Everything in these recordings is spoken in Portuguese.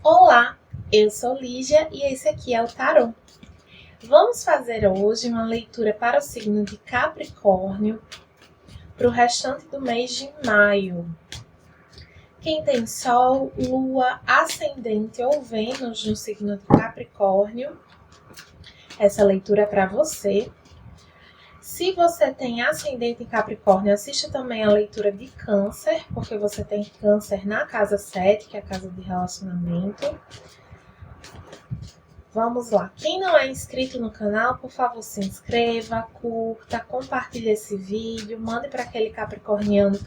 Olá, eu sou Lígia e esse aqui é o Tarô. Vamos fazer hoje uma leitura para o signo de Capricórnio para o restante do mês de maio. Quem tem Sol, Lua, Ascendente ou Vênus no signo de Capricórnio, essa leitura é para você. Se você tem Ascendente em Capricórnio, assista também a leitura de Câncer, porque você tem Câncer na casa 7, que é a casa de relacionamento. Vamos lá. Quem não é inscrito no canal, por favor, se inscreva, curta, compartilhe esse vídeo, mande para aquele capricorniano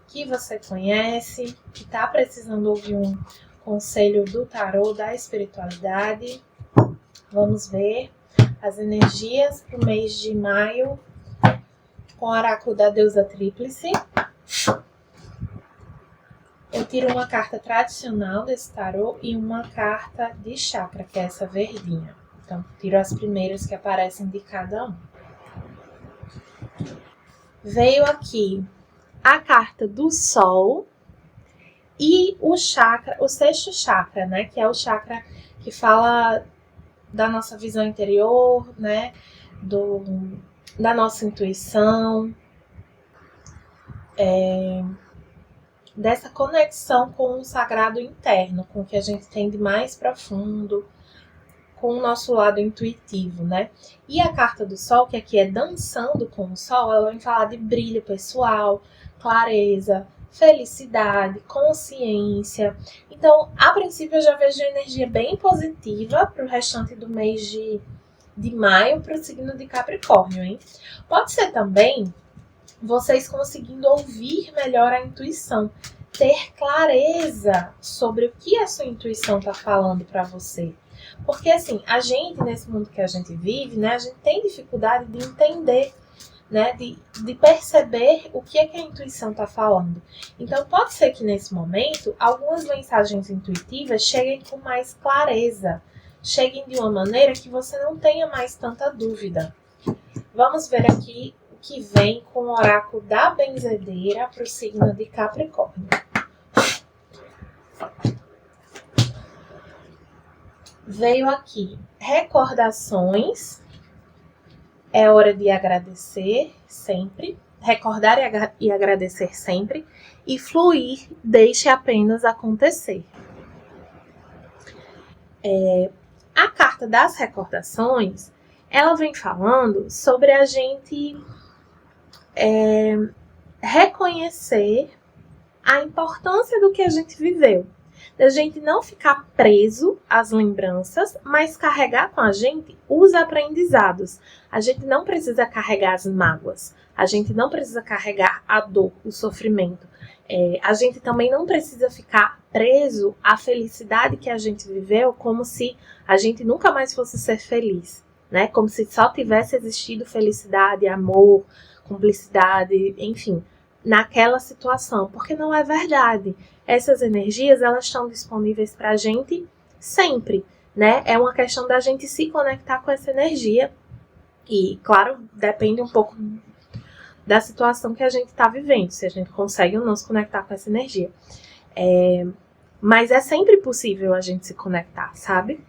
que você conhece, que está precisando ouvir um conselho do tarô, da espiritualidade. Vamos ver as energias para o mês de maio com o oráculo da deusa tríplice. Eu tiro uma carta tradicional desse tarô e uma carta de chakra, que é essa verdinha. Então, tiro as primeiras que aparecem de cada um. Veio aqui a carta do Sol e o chakra, o sexto chakra, né? Que é o chakra que fala da nossa visão interior, né? Da nossa intuição. Dessa conexão com o sagrado interno, com o que a gente tem de mais profundo, com o nosso lado intuitivo, né? E a carta do Sol, que aqui é dançando com o Sol, ela vem falar de brilho pessoal, clareza, felicidade, consciência. Então, a princípio, eu já vejo energia bem positiva para o restante do mês de maio para o signo de Capricórnio, hein? Pode ser também vocês conseguindo ouvir melhor a intuição, ter clareza sobre o que a sua intuição está falando para você. Porque assim, a gente, nesse mundo que a gente vive, né, a gente tem dificuldade de entender, né, de perceber o que é que a intuição está falando. Então pode ser que nesse momento, algumas mensagens intuitivas cheguem com mais clareza, cheguem de uma maneira que você não tenha mais tanta dúvida. Vamos ver aqui que vem com o oráculo da benzedeira para o signo de Capricórnio. Veio aqui recordações, é hora de agradecer sempre, recordar e agradecer sempre, e fluir, deixe apenas acontecer. A carta das recordações, ela vem falando sobre a gente reconhecer a importância do que a gente viveu. Da gente não ficar preso às lembranças, mas carregar com a gente os aprendizados. A gente não precisa carregar as mágoas. A gente não precisa carregar a dor, o sofrimento. A gente também não precisa ficar preso à felicidade que a gente viveu, como se a gente nunca mais fosse ser feliz, né? Como se só tivesse existido felicidade, amor, cumplicidade, enfim, naquela situação, porque não é verdade. Essas energias, elas estão disponíveis para a gente sempre, né? É uma questão da gente se conectar com essa energia e, claro, depende um pouco da situação que a gente está vivendo, se a gente consegue ou não se conectar com essa energia. Mas é sempre possível a gente se conectar, sabe?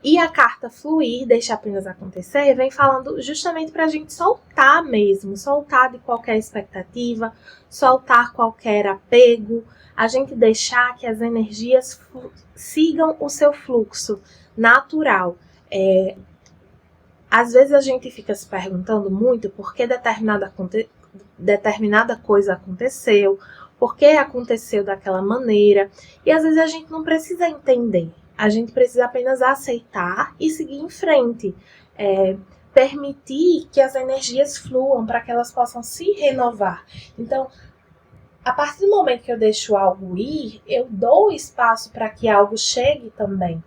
E a carta fluir, deixa apenas acontecer, vem falando justamente para a gente soltar mesmo, soltar de qualquer expectativa, soltar qualquer apego, a gente deixar que as energias sigam o seu fluxo natural. Às vezes a gente fica se perguntando muito por que determinada coisa aconteceu, por que aconteceu daquela maneira, e às vezes a gente não precisa entender. A gente precisa apenas aceitar e seguir em frente. Permitir que as energias fluam para que elas possam se renovar. Então, a partir do momento que eu deixo algo ir, eu dou espaço para que algo chegue também.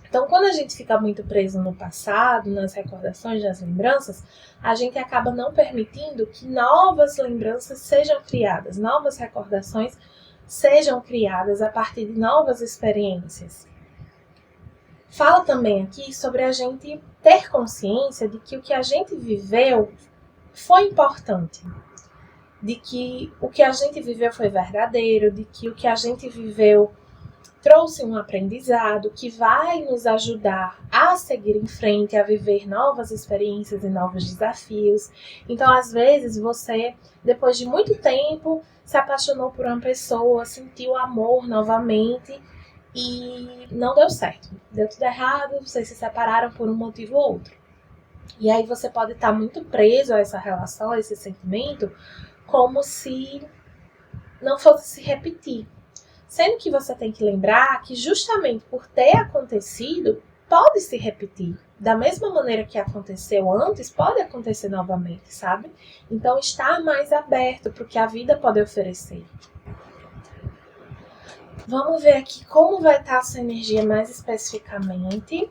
Então, quando a gente fica muito preso no passado, nas recordações, nas lembranças, a gente acaba não permitindo que novas lembranças sejam criadas, novas recordações sejam criadas a partir de novas experiências. Fala também aqui sobre a gente ter consciência de que o que a gente viveu foi importante, de que o que a gente viveu foi verdadeiro, de que o que a gente viveu trouxe um aprendizado que vai nos ajudar a seguir em frente, a viver novas experiências e novos desafios. Então, às vezes, você, depois de muito tempo, se apaixonou por uma pessoa, sentiu amor novamente e não deu certo. Deu tudo errado, vocês se separaram por um motivo ou outro. E aí você pode estar muito preso a essa relação, a esse sentimento, como se não fosse se repetir. Sendo que você tem que lembrar que justamente por ter acontecido, pode se repetir. Da mesma maneira que aconteceu antes, pode acontecer novamente, sabe? Então, estar mais aberto para o que a vida pode oferecer. Vamos ver aqui como vai estar a sua energia mais especificamente.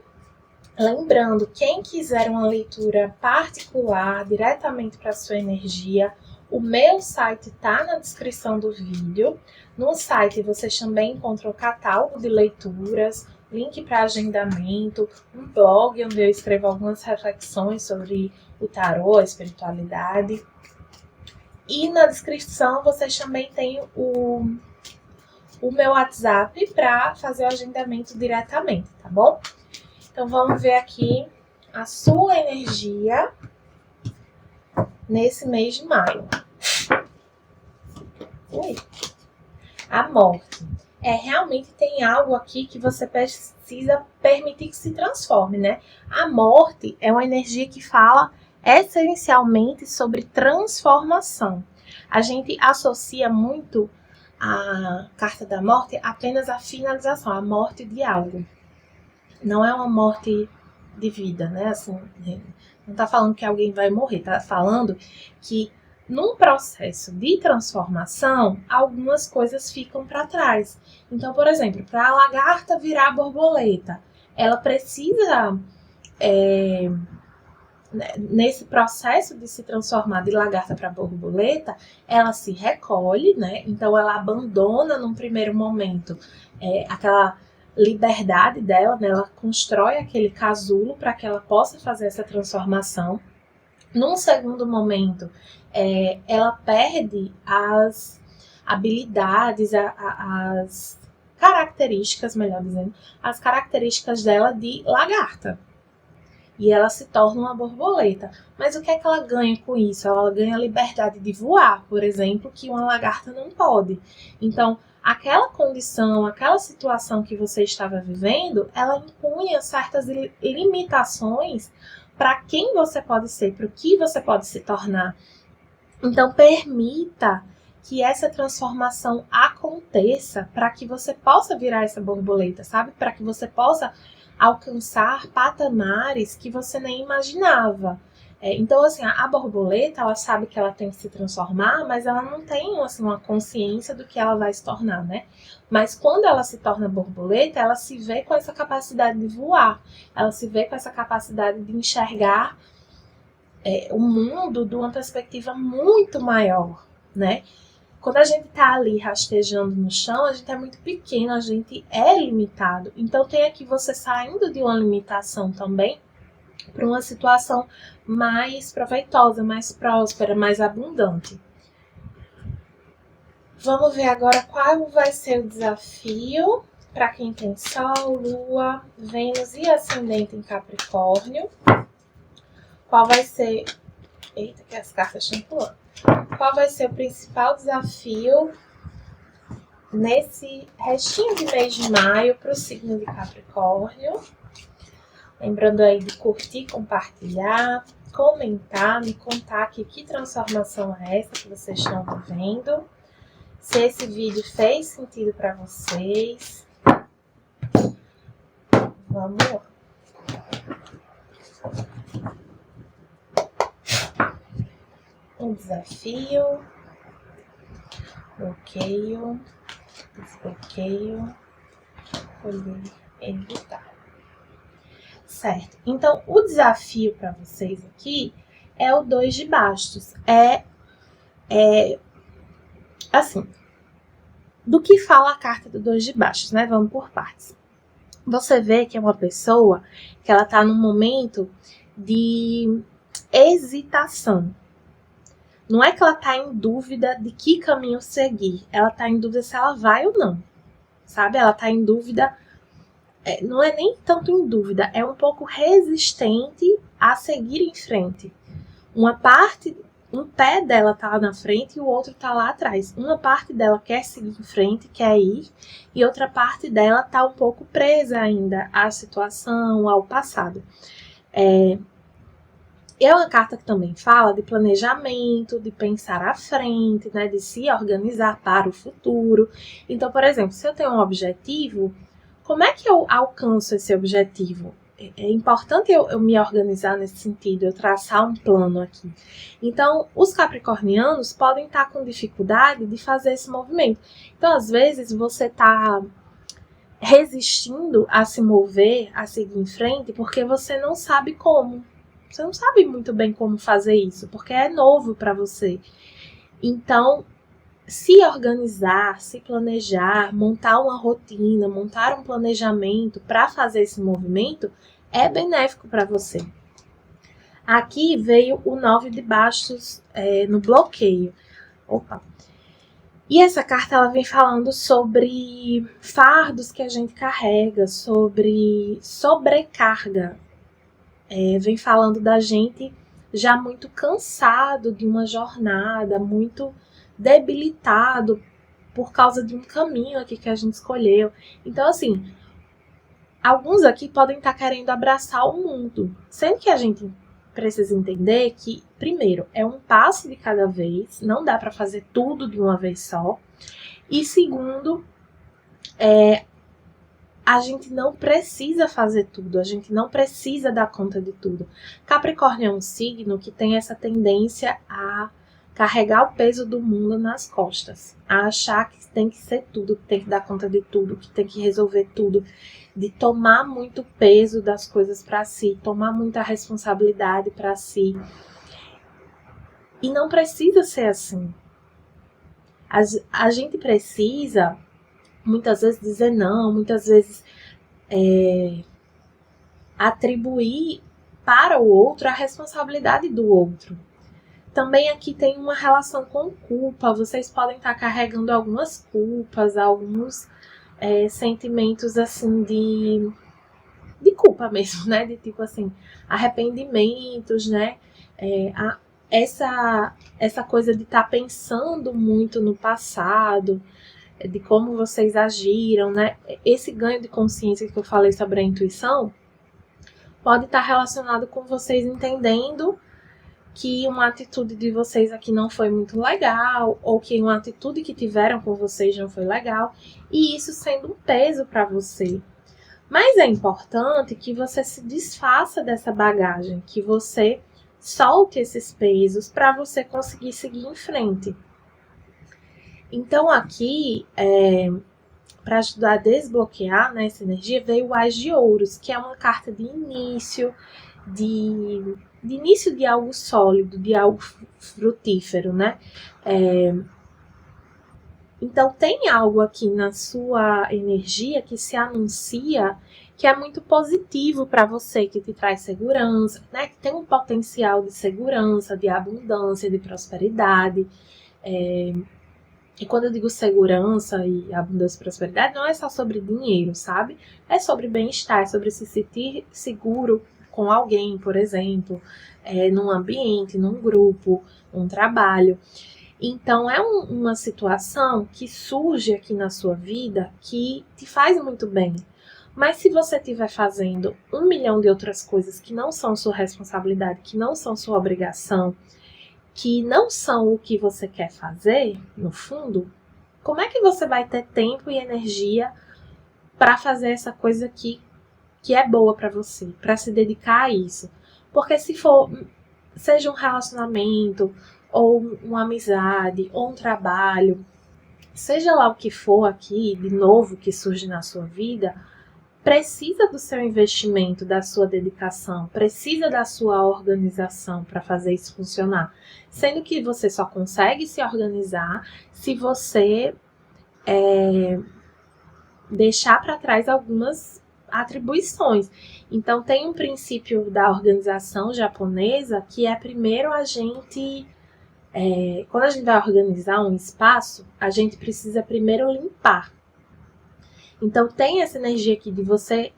Lembrando, quem quiser uma leitura particular, diretamente para a sua energia, o meu site está na descrição do vídeo. No site vocês também encontram o catálogo de leituras, link para agendamento, um blog onde eu escrevo algumas reflexões sobre o tarô, a espiritualidade. E na descrição vocês também têm o meu WhatsApp para fazer o agendamento diretamente, tá bom? Então vamos ver aqui a sua energia nesse mês de maio. A morte. Realmente tem algo aqui que você precisa permitir que se transforme, né? A morte é uma energia que fala essencialmente sobre transformação. A gente associa muito a carta da morte apenas à finalização, à morte de algo. Não é uma morte de vida, né? Assim, não tá falando que alguém vai morrer, tá falando que num processo de transformação, algumas coisas ficam para trás. Então, por exemplo, para a lagarta virar borboleta, ela precisa, nesse processo de se transformar de lagarta para borboleta, ela se recolhe, né? Então, ela abandona num primeiro momento aquela liberdade dela, né? Ela constrói aquele casulo para que ela possa fazer essa transformação. Num segundo momento, ela perde as habilidades, as características, melhor dizendo, as características dela de lagarta. E ela se torna uma borboleta. Mas o que é que ela ganha com isso? Ela ganha a liberdade de voar, por exemplo, que uma lagarta não pode. Então, aquela condição, aquela situação que você estava vivendo, ela impunha certas limitações para quem você pode ser, para o que você pode se tornar. Então, permita que essa transformação aconteça para que você possa virar essa borboleta, sabe? Para que você possa alcançar patamares que você nem imaginava. Então, assim, a borboleta, ela sabe que ela tem que se transformar, mas ela não tem, assim, uma consciência do que ela vai se tornar, né? Mas quando ela se torna borboleta, ela se vê com essa capacidade de voar. Ela se vê com essa capacidade de enxergar o mundo de uma perspectiva muito maior, né? Quando a gente tá ali rastejando no chão, a gente é muito pequeno, a gente é limitado. Então tem aqui você saindo de uma limitação também para uma situação mais proveitosa, mais próspera, mais abundante. Vamos ver agora qual vai ser o desafio para quem tem Sol, Lua, Vênus e Ascendente em Capricórnio. Qual vai ser... Eita, que as cartas estão pulando. Qual vai ser o principal desafio nesse restinho de mês de maio para o signo de Capricórnio? Lembrando aí de curtir, compartilhar, comentar, me contar aqui que transformação é essa que vocês estão vivendo. Se esse vídeo fez sentido para vocês. Vamos lá. Um desafio, bloqueio, desbloqueio, colher, evitar. Certo, então o desafio para vocês aqui é o 2 de bastos. Assim, do que fala a carta do 2 de bastos, né? Vamos por partes. Você vê que é uma pessoa que ela tá num momento de hesitação. Não é que ela tá em dúvida de que caminho seguir, ela tá em dúvida se ela vai ou não. sabe? Ela tá em dúvida, não é nem tanto em dúvida, é um pouco resistente a seguir em frente. Um pé dela tá lá na frente e o outro tá lá atrás. Uma parte dela quer seguir em frente, quer ir, e outra parte dela tá um pouco presa ainda à situação, ao passado. É uma carta que também fala de planejamento, de pensar à frente, né, de se organizar para o futuro. Então, por exemplo, se eu tenho um objetivo, como é que eu alcanço esse objetivo? É importante eu me organizar nesse sentido, eu traçar um plano aqui. Então, os capricornianos podem estar com dificuldade de fazer esse movimento. Então, às vezes, você está resistindo a se mover, a seguir em frente, porque você não sabe como. Você não sabe muito bem como fazer isso, porque é novo para você. Então, se organizar, se planejar, montar uma rotina, montar um planejamento para fazer esse movimento é benéfico para você. Aqui veio o 9 de bastos no bloqueio. Opa! E essa carta ela vem falando sobre fardos que a gente carrega, sobre sobrecarga. Vem falando da gente já muito cansado de uma jornada, muito debilitado por causa de um caminho aqui que a gente escolheu. Então, assim, alguns aqui podem estar querendo abraçar o mundo, sendo que a gente precisa entender que, primeiro, é um passo de cada vez, não dá para fazer tudo de uma vez só. E segundo, a gente não precisa fazer tudo, a gente não precisa dar conta de tudo. Capricórnio é um signo que tem essa tendência a carregar o peso do mundo nas costas, a achar que tem que ser tudo, que tem que dar conta de tudo, que tem que resolver tudo, de tomar muito peso das coisas para si, tomar muita responsabilidade para si. E não precisa ser assim. A gente precisa muitas vezes dizer não, muitas vezes atribuir para o outro a responsabilidade do outro. Também aqui tem uma relação com culpa, vocês podem estar carregando algumas culpas, alguns sentimentos assim de culpa mesmo, né? De tipo assim, arrependimentos, né? Essa coisa de estar pensando muito no passado, de como vocês agiram, né? Esse ganho de consciência que eu falei sobre a intuição pode estar relacionado com vocês entendendo que uma atitude de vocês aqui não foi muito legal, ou que uma atitude que tiveram com vocês não foi legal, e isso sendo um peso para você. Mas é importante que você se desfaça dessa bagagem, que você solte esses pesos para você conseguir seguir em frente. Então aqui, para ajudar a desbloquear, né, essa energia, veio o Ás de Ouros, que é uma carta de início, de início de algo sólido, de algo frutífero, né? Então tem algo aqui na sua energia que se anuncia que é muito positivo para você, que te traz segurança, né? Que tem um potencial de segurança, de abundância, de prosperidade. E quando eu digo segurança e abundância e prosperidade, não é só sobre dinheiro, sabe? É sobre bem-estar, é sobre se sentir seguro com alguém, por exemplo, num ambiente, num grupo, num trabalho. Então, é uma situação que surge aqui na sua vida que te faz muito bem. Mas se você estiver fazendo 1 milhão de outras coisas que não são sua responsabilidade, que não são sua obrigação, que não são o que você quer fazer, no fundo, como é que você vai ter tempo e energia para fazer essa coisa que é boa para você, para se dedicar a isso? Porque se for, seja um relacionamento, ou uma amizade, ou um trabalho, seja lá o que for aqui, de novo, que surge na sua vida, precisa do seu investimento, da sua dedicação, precisa da sua organização para fazer isso funcionar. Sendo que você só consegue se organizar se você deixar para trás algumas atribuições. Então, tem um princípio da organização japonesa que é primeiro a gente... quando a gente vai organizar um espaço, a gente precisa primeiro limpar. Então tem essa energia aqui de você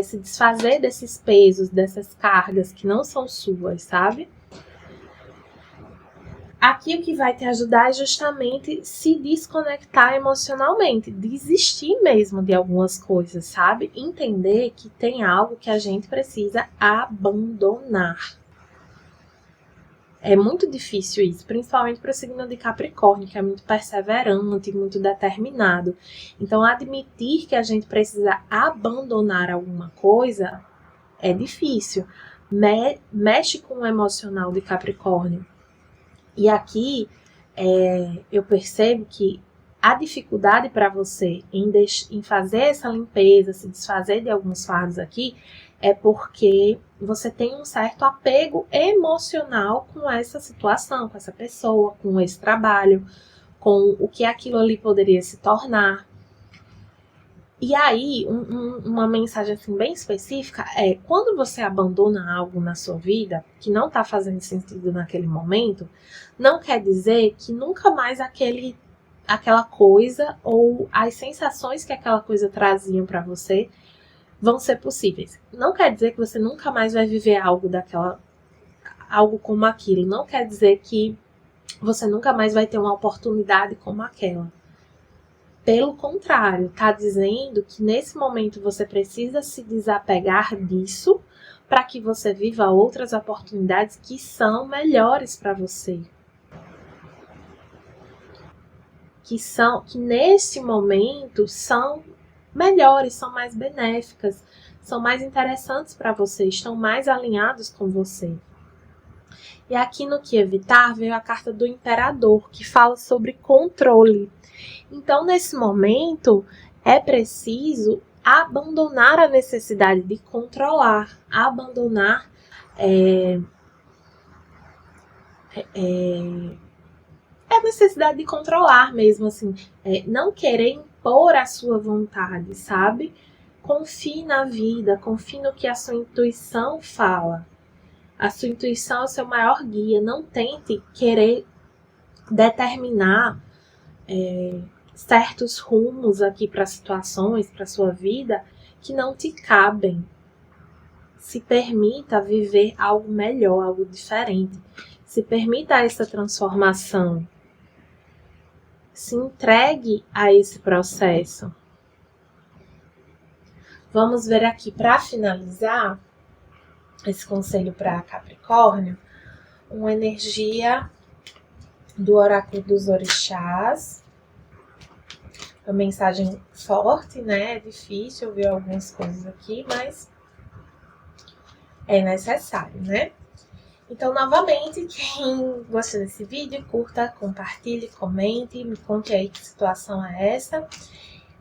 se desfazer desses pesos, dessas cargas que não são suas, sabe? Aqui o que vai te ajudar é justamente se desconectar emocionalmente, desistir mesmo de algumas coisas, sabe? Entender que tem algo que a gente precisa abandonar. É muito difícil isso, principalmente para o signo de Capricórnio, que é muito perseverante, muito determinado. Então, admitir que a gente precisa abandonar alguma coisa é difícil. Mexe com o emocional de Capricórnio. E aqui eu percebo que a dificuldade para você em fazer essa limpeza, se desfazer de alguns fardos aqui, é porque você tem um certo apego emocional com essa situação, com essa pessoa, com esse trabalho, com o que aquilo ali poderia se tornar. E aí, uma mensagem assim bem específica é: quando você abandona algo na sua vida que não está fazendo sentido naquele momento, não quer dizer que nunca mais aquela coisa ou as sensações que aquela coisa traziam para você vão ser possíveis. Não quer dizer que você nunca mais vai viver algo como aquilo. Não quer dizer que você nunca mais vai ter uma oportunidade como aquela. Pelo contrário, está dizendo que nesse momento você precisa se desapegar disso para que você viva outras oportunidades que são melhores para você. Que nesse momento são melhores, são mais benéficas, são mais interessantes para você, estão mais alinhados com você. E aqui no que evitar veio a carta do Imperador, que fala sobre controle. Então, nesse momento, é preciso abandonar a necessidade de controlar, abandonar a necessidade de controlar mesmo, assim, não querer impor a sua vontade, sabe? Confie na vida, confie no que a sua intuição fala. A sua intuição é o seu maior guia. Não tente querer determinar certos rumos aqui para situações, para sua vida, que não te cabem. Se permita viver algo melhor, algo diferente. Se permita essa transformação. Se entregue a esse processo. Vamos ver aqui, para finalizar esse conselho para Capricórnio, uma energia do oráculo dos orixás. Uma mensagem forte, né? É difícil ver algumas coisas aqui, mas é necessário, né? Então, novamente, quem gostou desse vídeo, curta, compartilhe, comente, me conte aí que situação é essa.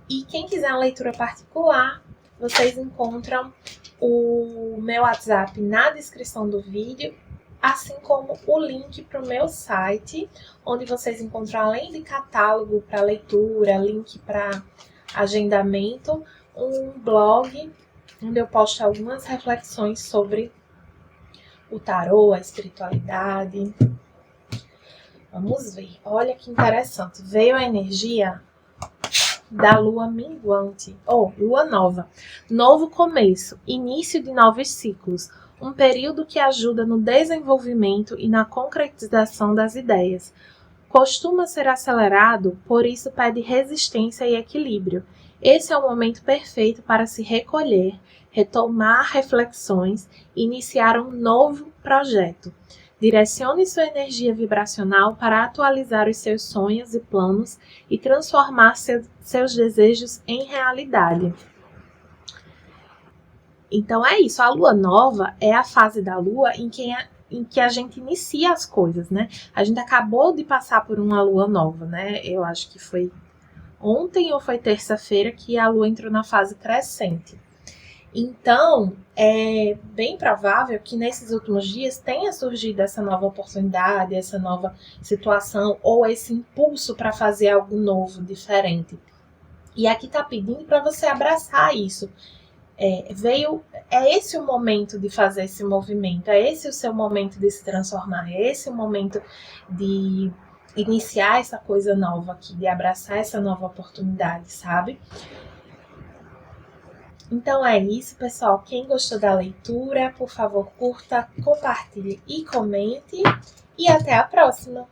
E quem quiser uma leitura particular, vocês encontram o meu WhatsApp na descrição do vídeo, assim como o link para o meu site, onde vocês encontram, além de catálogo para leitura, link para agendamento, um blog onde eu posto algumas reflexões sobre o tarô, a espiritualidade. Vamos ver. Olha que interessante. Veio a energia da lua minguante, ou lua nova. Novo começo, início de novos ciclos. Um período que ajuda no desenvolvimento e na concretização das ideias. Costuma ser acelerado, por isso pede resistência e equilíbrio. Esse é o momento perfeito para se recolher, retomar reflexões e iniciar um novo projeto. Direcione sua energia vibracional para atualizar os seus sonhos e planos e transformar seus desejos em realidade. Então é isso, a lua nova é a fase da lua em que a gente inicia as coisas, né? A gente acabou de passar por uma lua nova, né? Eu acho que foi ontem ou foi terça-feira que a lua entrou na fase crescente. Então, é bem provável que nesses últimos dias tenha surgido essa nova oportunidade, essa nova situação ou esse impulso para fazer algo novo, diferente. E aqui tá pedindo para você abraçar isso. É esse o momento de fazer esse movimento, é esse o seu momento de se transformar, é esse o momento de iniciar essa coisa nova aqui, de abraçar essa nova oportunidade, sabe? Então é isso, pessoal. Quem gostou da leitura, por favor, curta, compartilhe e comente. E até a próxima!